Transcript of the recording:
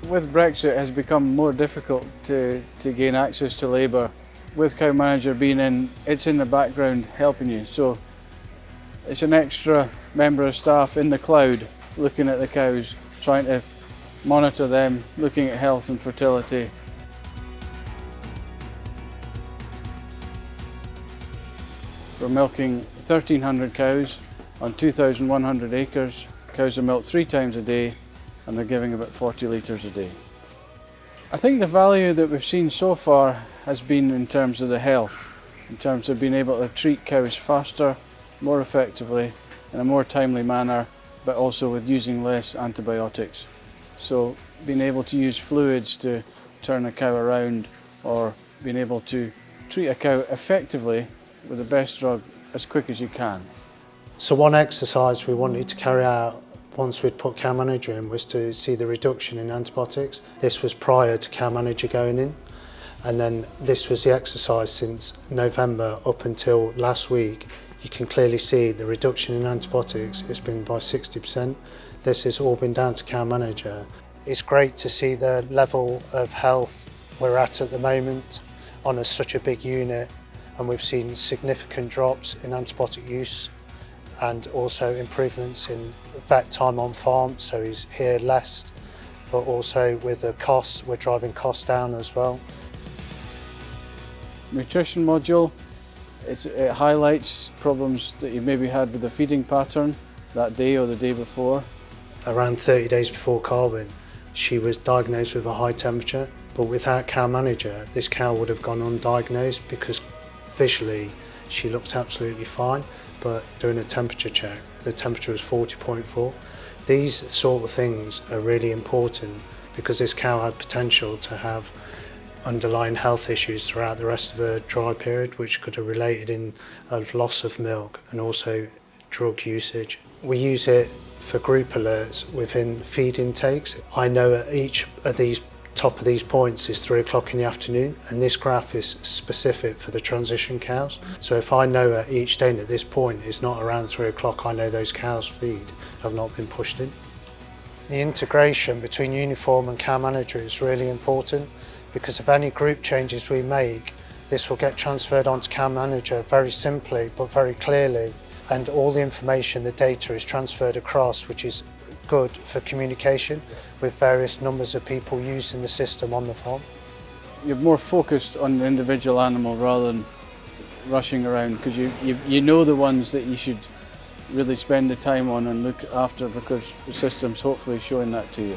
With Brexit, it has become more difficult to gain access to labour. With CowManager being in, it's in the background helping you. So it's an extra member of staff in the cloud looking at the cows, trying to monitor them, looking at health and fertility. We're milking 1,300 cows on 2,100 acres. Cows are milked 3 times a day and they're giving about 40 litres a day. I think the value that we've seen so far has been in terms of the health, in terms of being able to treat cows faster, more effectively, in a more timely manner, but also with using less antibiotics. So being able to use fluids to turn a cow around, or being able to treat a cow effectively with the best drug as quick as you can. So one exercise we wanted to carry out once we'd put CowManager in was to see the reduction in antibiotics. This was prior to CowManager going in, and then this was the exercise since November up until last week. You can clearly see the reduction in antibiotics has been by 60%. This has all been down to CowManager. It's great to see the level of health we're at the moment on such a big unit, and we've seen significant drops in antibiotic use and also improvements in vet time on farm, so he's here less, but also with the costs, we're driving costs down as well. Nutrition module, it highlights problems that you maybe had with the feeding pattern that day or the day before. Around 30 days before calving, she was diagnosed with a high temperature, but without CowManager, this cow would have gone undiagnosed because visually she looked absolutely fine, but doing a temperature check, the temperature was 40.4. These sort of things are really important because this cow had potential to have underlying health issues throughout the rest of her dry period, which could have related in a loss of milk and also drug usage. We use it for group alerts within feed intakes. I know at each of these top of these points is 3 o'clock in the afternoon, and this graph is specific for the transition cows. So if I know at each day at this point is not around 3 o'clock, I know those cows' feed have not been pushed in. The integration between Uniform and CowManager is really important because of any group changes we make, this will get transferred onto CowManager very simply but very clearly, and all the information, the data is transferred across, which is good for communication with various numbers of people using the system on the farm. You're more focused on the individual animal rather than rushing around, because you know the ones that you should really spend the time on and look after, because the system's hopefully showing that to you.